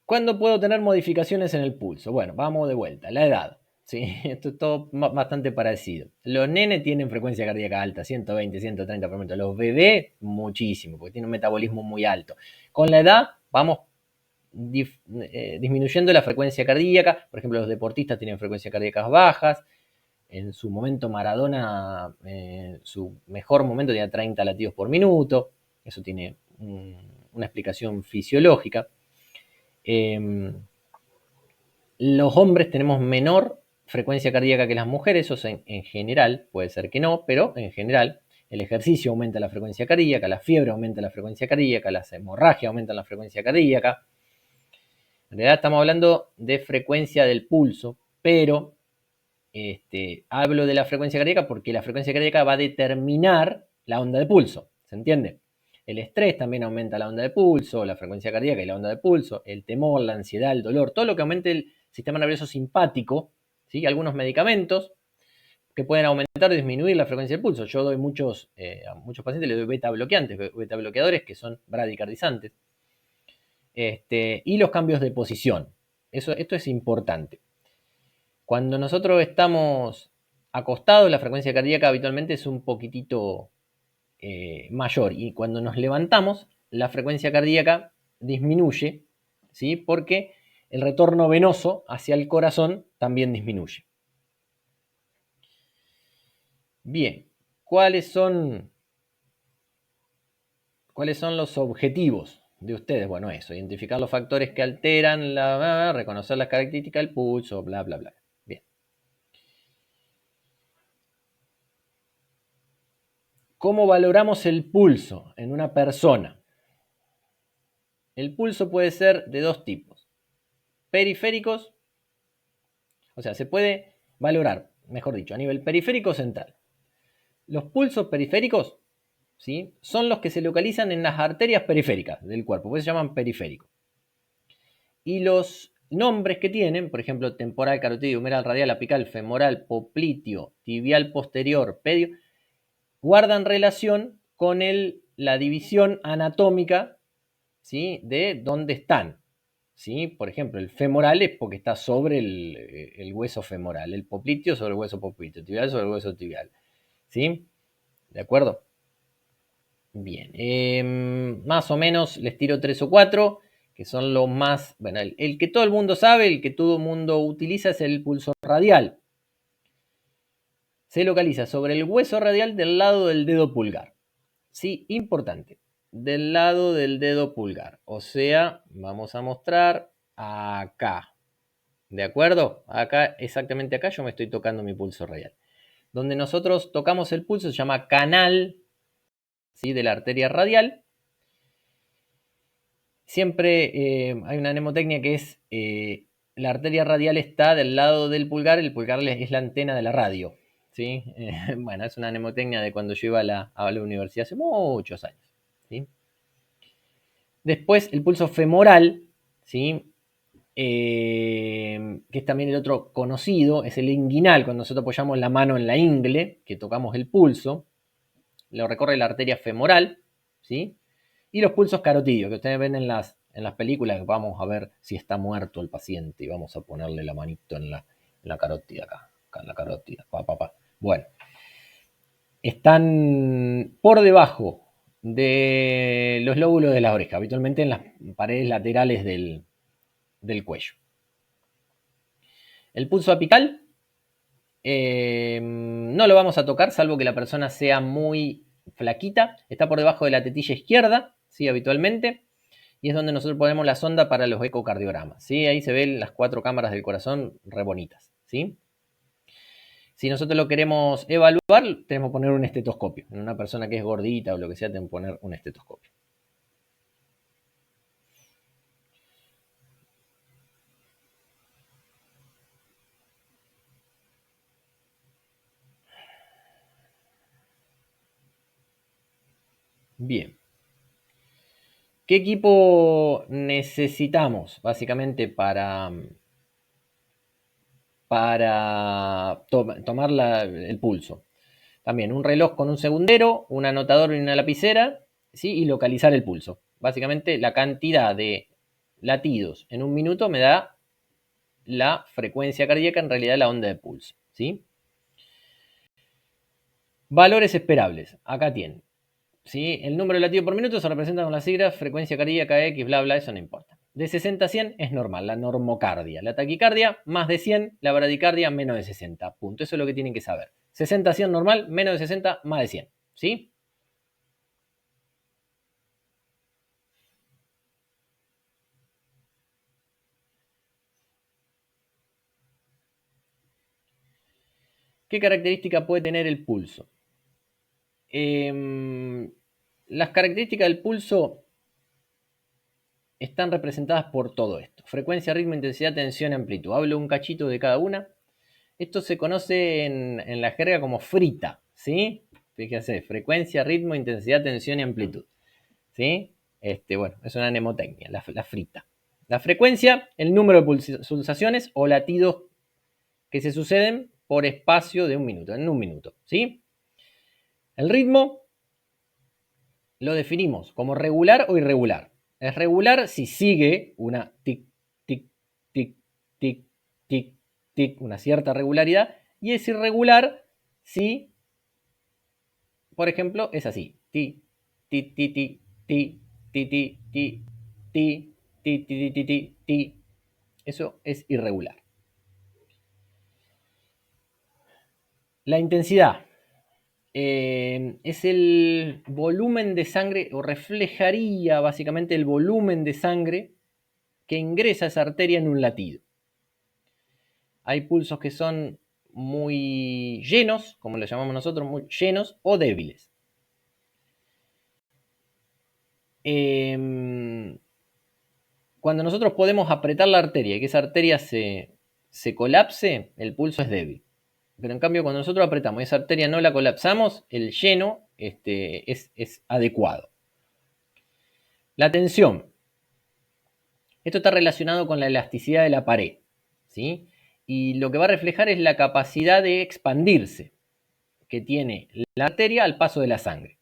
¿Cuándo puedo tener modificaciones en el pulso? Bueno, vamos de vuelta. La edad. Sí, esto es todo bastante parecido. Los nenes tienen frecuencia cardíaca alta, 120, 130 por minuto. Los bebés, muchísimo, porque tienen un metabolismo muy alto. Con la edad vamos disminuyendo la frecuencia cardíaca. Por ejemplo, los deportistas tienen frecuencias cardíacas bajas. En su momento Maradona, su mejor momento tenía 30 latidos por minuto. Eso tiene una explicación fisiológica. Los hombres tenemos menor frecuencia cardíaca que las mujeres, eso en general, puede ser que no, pero en general el ejercicio aumenta la frecuencia cardíaca, la fiebre aumenta la frecuencia cardíaca, las hemorragias aumentan la frecuencia cardíaca. En realidad estamos hablando de frecuencia del pulso, pero hablo de la frecuencia cardíaca porque la frecuencia cardíaca va a determinar la onda de pulso, ¿se entiende? El estrés también aumenta la onda de pulso, la frecuencia cardíaca y la onda de pulso, el temor, la ansiedad, el dolor, todo lo que aumente el sistema nervioso simpático, ¿sí? Algunos medicamentos que pueden aumentar o disminuir la frecuencia del pulso. Yo doy a muchos pacientes les doy beta bloqueantes, beta bloqueadores que son bradicardizantes. Y los cambios de posición. Esto es importante. Cuando nosotros estamos acostados, la frecuencia cardíaca habitualmente es un poquitito mayor. Y cuando nos levantamos, la frecuencia cardíaca disminuye, ¿sí? Porque el retorno venoso hacia el corazón también disminuye. Bien, ¿cuáles son los objetivos de ustedes? Bueno, eso, identificar los factores que alteran, reconocer las características del pulso, bla, bla, bla. Bien. ¿Cómo valoramos el pulso en una persona? El pulso puede ser de dos tipos. Periféricos, o sea, se puede valorar, mejor dicho, a nivel periférico central. Los pulsos periféricos, ¿sí? Son los que se localizan en las arterias periféricas del cuerpo, por eso se llaman periféricos. Y los nombres que tienen, por ejemplo, temporal, carotidio, humeral, radial, apical, femoral, popliteo, tibial posterior, pedio, guardan relación con la división anatómica, ¿sí? De dónde están. ¿Sí? Por ejemplo, el femoral es porque está sobre el hueso femoral, el popliteo sobre el hueso popliteo, tibial sobre el hueso tibial. ¿Sí? ¿De acuerdo? Bien. Más o menos les tiro 3 o 4, que son los más... Bueno, el que todo el mundo sabe, el que todo el mundo utiliza es el pulso radial. Se localiza sobre el hueso radial del lado del dedo pulgar. Sí, importante. Del lado del dedo pulgar. O sea, vamos a mostrar acá. ¿De acuerdo? Acá, exactamente acá, yo me estoy tocando mi pulso radial. Donde nosotros tocamos el pulso se llama canal, ¿sí? De la arteria radial. Siempre hay una mnemotecnia que es la arteria radial está del lado del pulgar, el pulgar es la antena de la radio. ¿Sí? Bueno, es una mnemotecnia de cuando yo iba a la universidad hace muchos años. ¿Sí? Después el pulso femoral, ¿sí? Que es también el otro conocido, es el inguinal, cuando nosotros apoyamos la mano en la ingle, que tocamos el pulso, lo recorre la arteria femoral, ¿sí? Y los pulsos carotidios, que ustedes ven en las películas, vamos a ver si está muerto el paciente y vamos a ponerle la manito en la carótida acá en la carótida, Bueno, están por debajo de los lóbulos de la oreja, habitualmente en las paredes laterales del cuello. El pulso apical no lo vamos a tocar, salvo que la persona sea muy flaquita. Está por debajo de la tetilla izquierda, ¿sí? Habitualmente. Y es donde nosotros ponemos la sonda para los ecocardiogramas, ¿sí? Ahí se ven las 4 cámaras del corazón re bonitas, ¿sí? Si nosotros lo queremos evaluar, tenemos que poner un estetoscopio. En una persona que es gordita o lo que sea, tenemos que poner un estetoscopio. Bien. ¿Qué equipo necesitamos básicamente para tomar el pulso? También un reloj con un segundero, un anotador y una lapicera, ¿sí? Y localizar el pulso. Básicamente la cantidad de latidos en un minuto me da la frecuencia cardíaca, en realidad la onda de pulso, ¿sí? Valores esperables, acá tienen. ¿Sí? El número de latidos por minuto se representa con las siglas frecuencia cardíaca X, bla, bla, eso no importa. De 60 a 100 es normal, la normocardia. La taquicardia, más de 100, la bradicardia, menos de 60. Punto. Eso es lo que tienen que saber. 60 a 100 normal, menos de 60, más de 100. ¿Sí? ¿Qué característica puede tener el pulso? Las características del pulso están representadas por todo esto. Frecuencia, ritmo, intensidad, tensión, amplitud. Hablo un cachito de cada una. Esto se conoce en la jerga como frita, ¿sí? Fíjense, frecuencia, ritmo, intensidad, tensión y amplitud, ¿sí? Bueno, es una mnemotecnia, la frita. La frecuencia, el número de pulsaciones o latidos que se suceden por espacio de un minuto, en un minuto, ¿sí? El ritmo lo definimos como regular o irregular. Es regular si sigue una tic, tic, tic, tic, tic, tic, una cierta regularidad, y es irregular si, por ejemplo, es así. Ti, ti, ti, ti, ti, ti, ti, ti, ti, ti, ti, ti, ti, ti. Eso es irregular. La intensidad es el volumen de sangre, o reflejaría básicamente el volumen de sangre que ingresa a esa arteria en un latido. Hay pulsos que son muy llenos, como lo llamamos nosotros, muy llenos o débiles. Cuando nosotros podemos apretar la arteria y que esa arteria se colapse, el pulso es débil. Pero en cambio, cuando nosotros apretamos y esa arteria no la colapsamos, el lleno es adecuado. La tensión. Esto está relacionado con la elasticidad de la pared, ¿sí? Y lo que va a reflejar es la capacidad de expandirse que tiene la arteria al paso de la sangre.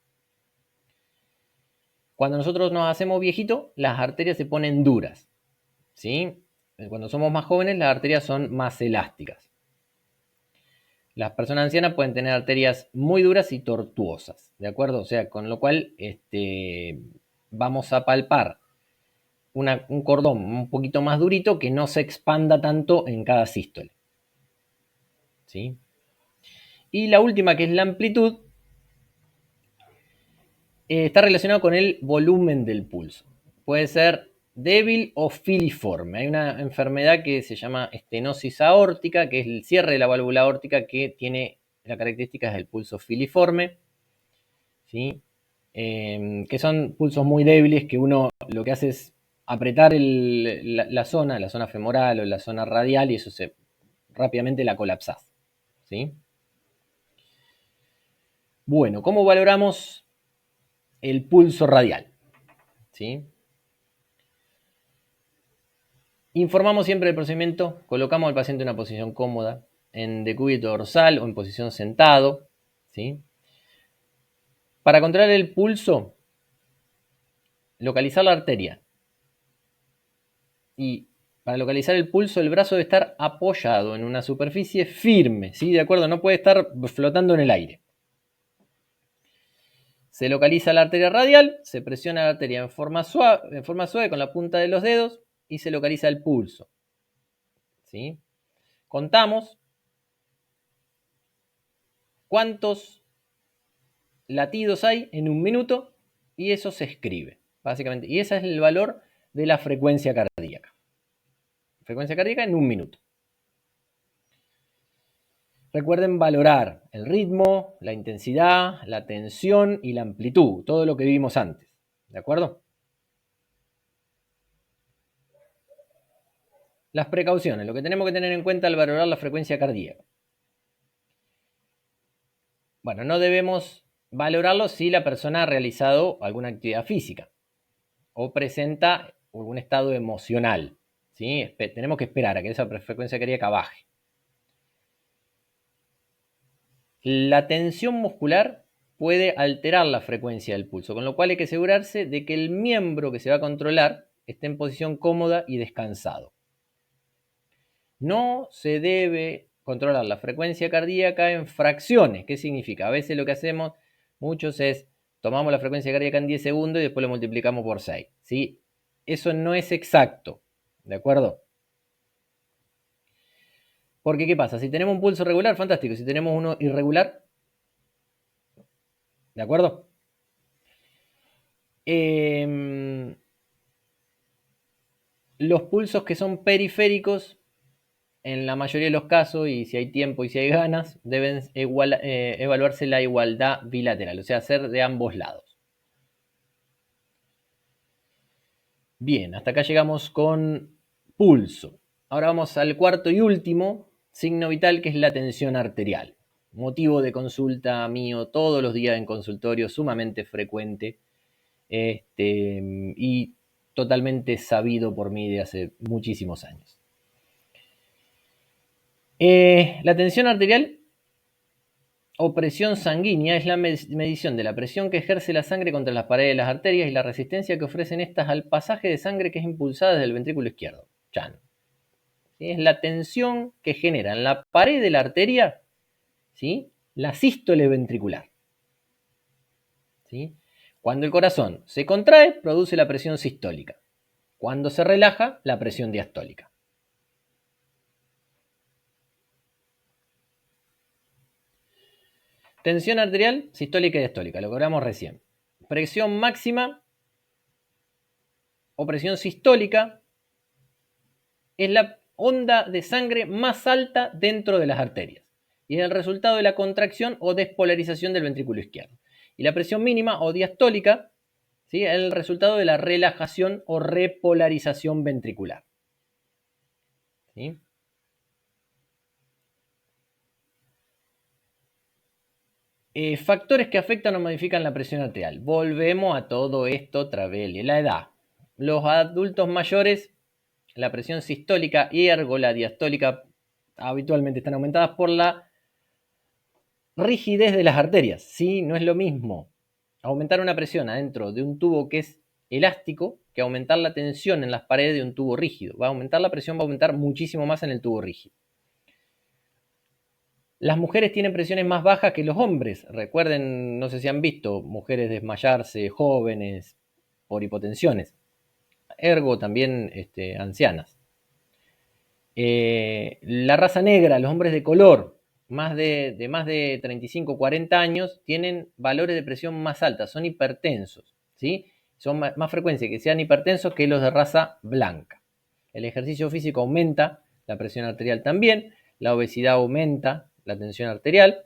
Cuando nosotros nos hacemos viejitos, las arterias se ponen duras, ¿sí? Cuando somos más jóvenes, las arterias son más elásticas. Las personas ancianas pueden tener arterias muy duras y tortuosas, ¿de acuerdo? O sea, con lo cual vamos a palpar un cordón un poquito más durito que no se expanda tanto en cada sístole, ¿sí? Y la última, que es la amplitud, está relacionado con el volumen del pulso. Puede ser débil o filiforme. Hay una enfermedad que se llama estenosis aórtica, que es el cierre de la válvula aórtica, que tiene las características del pulso filiforme, ¿sí? Que son pulsos muy débiles que uno lo que hace es apretar la zona femoral o la zona radial, y eso rápidamente la colapsás, ¿sí? Bueno, ¿cómo valoramos el pulso radial? ¿Sí? Informamos siempre del procedimiento, colocamos al paciente en una posición cómoda, en decúbito dorsal o en posición sentado, ¿sí? Para controlar el pulso, localizar la arteria. Y para localizar el pulso, el brazo debe estar apoyado en una superficie firme, ¿sí? ¿De acuerdo? No puede estar flotando en el aire. Se localiza la arteria radial, se presiona la arteria en forma suave con la punta de los dedos y se localiza el pulso, ¿sí? Contamos cuántos latidos hay en un minuto y eso se escribe, básicamente. Y ese es el valor de la frecuencia cardíaca. Frecuencia cardíaca en un minuto. Recuerden valorar el ritmo, la intensidad, la tensión y la amplitud, todo lo que vimos antes. ¿De acuerdo? Las precauciones, lo que tenemos que tener en cuenta al valorar la frecuencia cardíaca. Bueno, no debemos valorarlo si la persona ha realizado alguna actividad física o presenta algún estado emocional, ¿sí? Tenemos que esperar a que esa frecuencia cardíaca baje. La tensión muscular puede alterar la frecuencia del pulso, con lo cual hay que asegurarse de que el miembro que se va a controlar esté en posición cómoda y descansado. No se debe controlar la frecuencia cardíaca en fracciones. ¿Qué significa? A veces lo que hacemos muchos es, tomamos la frecuencia cardíaca en 10 segundos y después lo multiplicamos por 6. ¿Sí? Eso no es exacto. ¿De acuerdo? Porque, ¿qué pasa? Si tenemos un pulso regular, fantástico. Si tenemos uno irregular, ¿de acuerdo? Los pulsos que son periféricos, en la mayoría de los casos, y si hay tiempo y si hay ganas, deben evaluarse la igualdad bilateral, o sea, ser de ambos lados. Bien, hasta acá llegamos con pulso. Ahora vamos al cuarto y último signo vital, que es la tensión arterial. Motivo de consulta mío todos los días en consultorio, sumamente frecuente, y totalmente sabido por mí de hace muchísimos años. La tensión arterial o presión sanguínea es la medición de la presión que ejerce la sangre contra las paredes de las arterias y la resistencia que ofrecen estas al pasaje de sangre que es impulsada desde el ventrículo izquierdo. Chan. Es la tensión que genera en la pared de la arteria, ¿sí?, la sístole ventricular. ¿Sí? Cuando el corazón se contrae, produce la presión sistólica. Cuando se relaja, la presión diastólica. Tensión arterial, sistólica y diastólica, lo que hablamos recién. Presión máxima o presión sistólica es la onda de sangre más alta dentro de las arterias y es el resultado de la contracción o despolarización del ventrículo izquierdo. Y la presión mínima o diastólica, ¿sí?, es el resultado de la relajación o repolarización ventricular. ¿Sí? Factores que afectan o modifican la presión arterial. Volvemos a todo esto otra vez. La edad. Los adultos mayores, la presión sistólica y ergo la diastólica habitualmente están aumentadas por la rigidez de las arterias. ¿Sí? No es lo mismo aumentar una presión adentro de un tubo que es elástico que aumentar la tensión en las paredes de un tubo rígido. Va a aumentar la presión, va a aumentar muchísimo más en el tubo rígido. Las mujeres tienen presiones más bajas que los hombres. Recuerden, no sé si han visto mujeres desmayarse, jóvenes, por hipotensiones. Ergo también ancianas. La raza negra, los hombres de color, más de 35, 40 años, tienen valores de presión más altas, son hipertensos, ¿sí? Son más frecuentes que sean hipertensos que los de raza blanca. El ejercicio físico aumenta la presión arterial también, la obesidad aumenta la tensión arterial,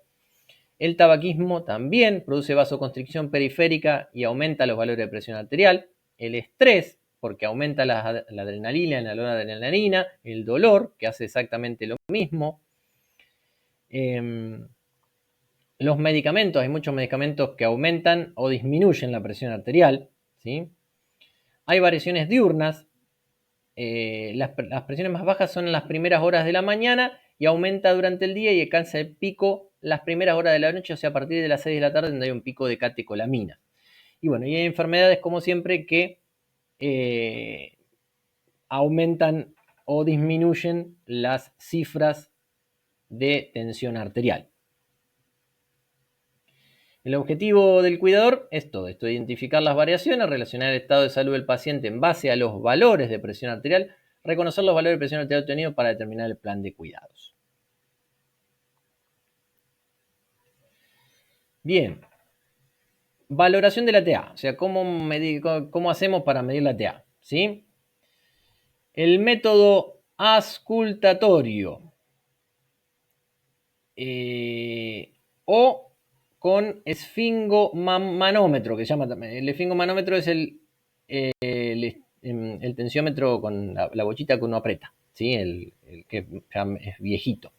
el tabaquismo también produce vasoconstricción periférica y aumenta los valores de presión arterial, el estrés, porque aumenta la adrenalina, la noradrenalina, el dolor, que hace exactamente lo mismo. Los medicamentos, hay muchos medicamentos que aumentan o disminuyen la presión arterial, ¿sí? Hay variaciones diurnas. Las presiones más bajas son en las primeras horas de la mañana y aumenta durante el día y alcanza el pico las primeras horas de la noche, o sea, a partir de las 6 de la tarde, donde hay un pico de catecolamina. Y bueno, y hay enfermedades, como siempre, que aumentan o disminuyen las cifras de tensión arterial. El objetivo del cuidador es todo esto: identificar las variaciones, relacionar el estado de salud del paciente en base a los valores de presión arterial, reconocer los valores de presión arterial obtenidos para determinar el plan de cuidados. Bien, valoración de la TA, o sea, cómo hacemos para medir la TA, ¿sí? El método auscultatorio o con esfingomanómetro, que se llama también. El esfingomanómetro es el tensiómetro con la bochita que uno aprieta, ¿sí? El que ya es viejito.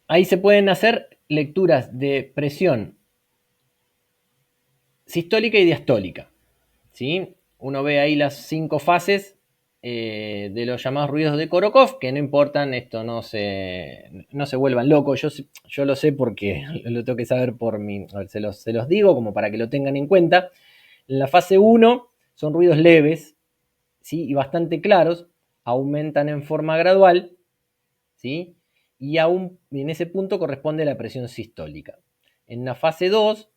Ahí se pueden hacer lecturas de presión sistólica y diastólica, ¿sí? Uno ve ahí las 5 fases de los llamados ruidos de Korokov, que no importan, esto no se vuelvan locos. Yo lo sé porque lo tengo que saber por mí. A ver, se los digo como para que lo tengan en cuenta. En la fase 1 son ruidos leves, ¿sí? Y bastante claros, aumentan en forma gradual, ¿sí? Y aún en ese punto corresponde la presión sistólica. En la fase 2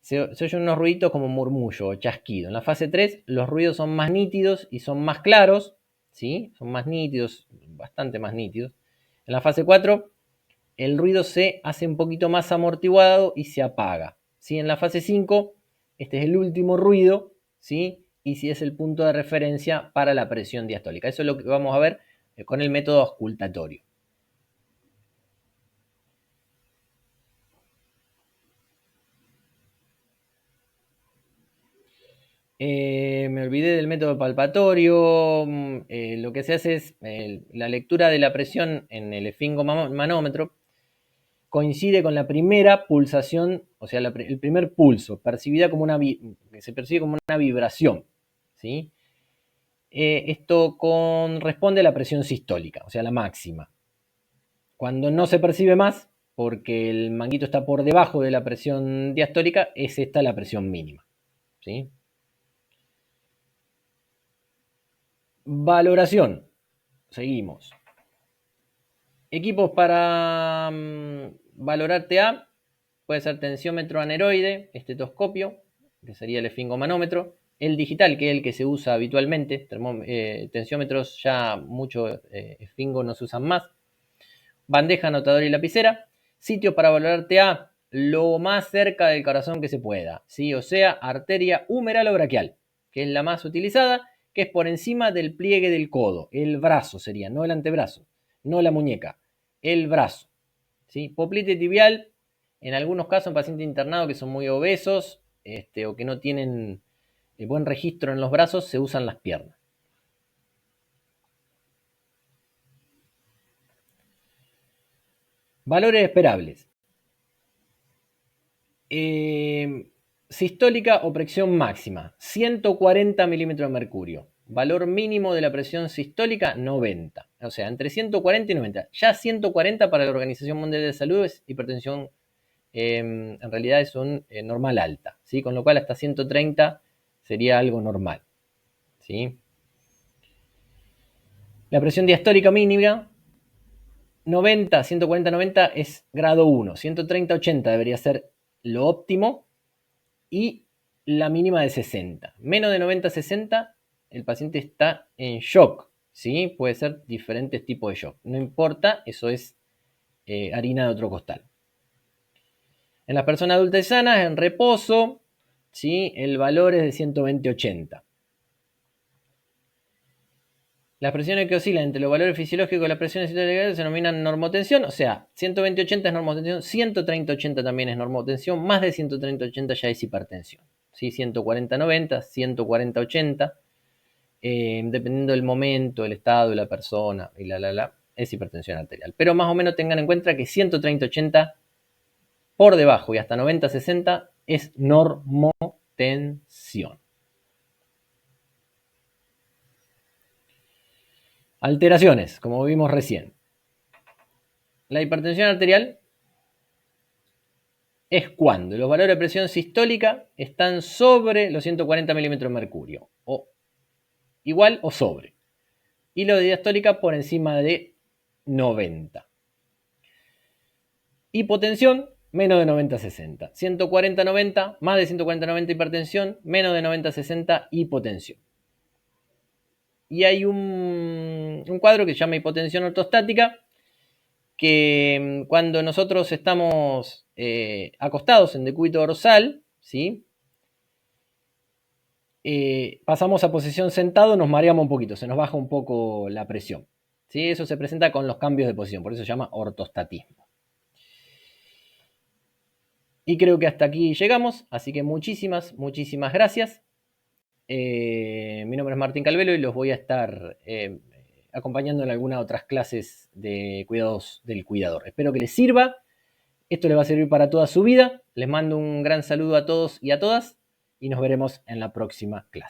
se oyen unos ruiditos como murmullo o chasquido. En la fase 3 los ruidos son más nítidos y son más claros, ¿sí? Son más nítidos, bastante más nítidos. En la fase 4 el ruido se hace un poquito más amortiguado y se apaga, ¿sí? En la fase 5 este es el último ruido, ¿sí? Y si es el punto de referencia para la presión diastólica. Eso es lo que vamos a ver con el método auscultatorio. Me olvidé del método palpatorio. Lo que se hace es la lectura de la presión en el esfingomanómetro coincide con la primera pulsación, o sea, el primer pulso, percibida como que se percibe como una vibración, ¿sí? Esto corresponde a la presión sistólica, o sea, la máxima. Cuando no se percibe más, porque el manguito está por debajo de la presión diastólica, es esta la presión mínima, ¿sí? Valoración. Seguimos. Equipos para valorar TA. Puede ser tensiómetro aneroide, estetoscopio, que sería el esfingomanómetro. El digital, que es el que se usa habitualmente. Tensiómetros ya muchos esfingo no se usan más. Bandeja, anotador y lapicera. Sitio para valorar TA, lo más cerca del corazón que se pueda, ¿sí? O sea, arteria humeral o braquial, que es la más utilizada, que es por encima del pliegue del codo, el brazo sería, no el antebrazo, no la muñeca, el brazo, ¿sí? Poplite tibial, en algunos casos en pacientes internados que son muy obesos o que no tienen buen registro en los brazos, se usan las piernas. Valores esperables. Sistólica o presión máxima, 140 milímetros de mercurio. Valor mínimo de la presión sistólica, 90. O sea, entre 140 y 90. Ya 140 para la Organización Mundial de la Salud es hipertensión, en realidad es un normal alta, ¿sí? Con lo cual hasta 130 sería algo normal, ¿sí? La presión diastólica mínima, 90, 140, 90 es grado 1. 130, 80 debería ser lo óptimo. Y la mínima de 60. Menos de 90, 60, el paciente está en shock, ¿sí? Puede ser diferentes tipos de shock. No importa, eso es harina de otro costal. En las personas adultas y sanas, en reposo, ¿sí? El valor es de 120, 80. Las presiones que oscilan entre los valores fisiológicos y las presiones sistólicas se denominan normotensión, o sea, 120, 80 es normotensión, 130, 80 también es normotensión, más de 130, 80 ya es hipertensión. ¿Sí? 140, 90, 140, 80, dependiendo del momento, el estado de la persona, y es hipertensión arterial. Pero más o menos tengan en cuenta que 130, 80 por debajo y hasta 90, 60 es normotensión. Alteraciones, como vimos recién. La hipertensión arterial es cuando los valores de presión sistólica están sobre los 140 milímetros de mercurio, o igual o sobre, y lo de diastólica por encima de 90. Hipotensión, menos de 90-60. 140-90, más de 140-90 hipertensión, menos de 90-60 hipotensión. Y hay un cuadro que se llama hipotensión ortostática, que cuando nosotros estamos acostados en decúbito dorsal, ¿sí? Pasamos a posición sentado, nos mareamos un poquito, se nos baja un poco la presión, ¿sí? Eso se presenta con los cambios de posición, por eso se llama ortostatismo. Y creo que hasta aquí llegamos, así que muchísimas gracias. Mi nombre es Martín Calvelo y los voy a estar acompañando en algunas otras clases de cuidados del cuidador. Espero que les sirva. Esto les va a servir para toda su vida. Les mando un gran saludo a todos y a todas y nos veremos en la próxima clase.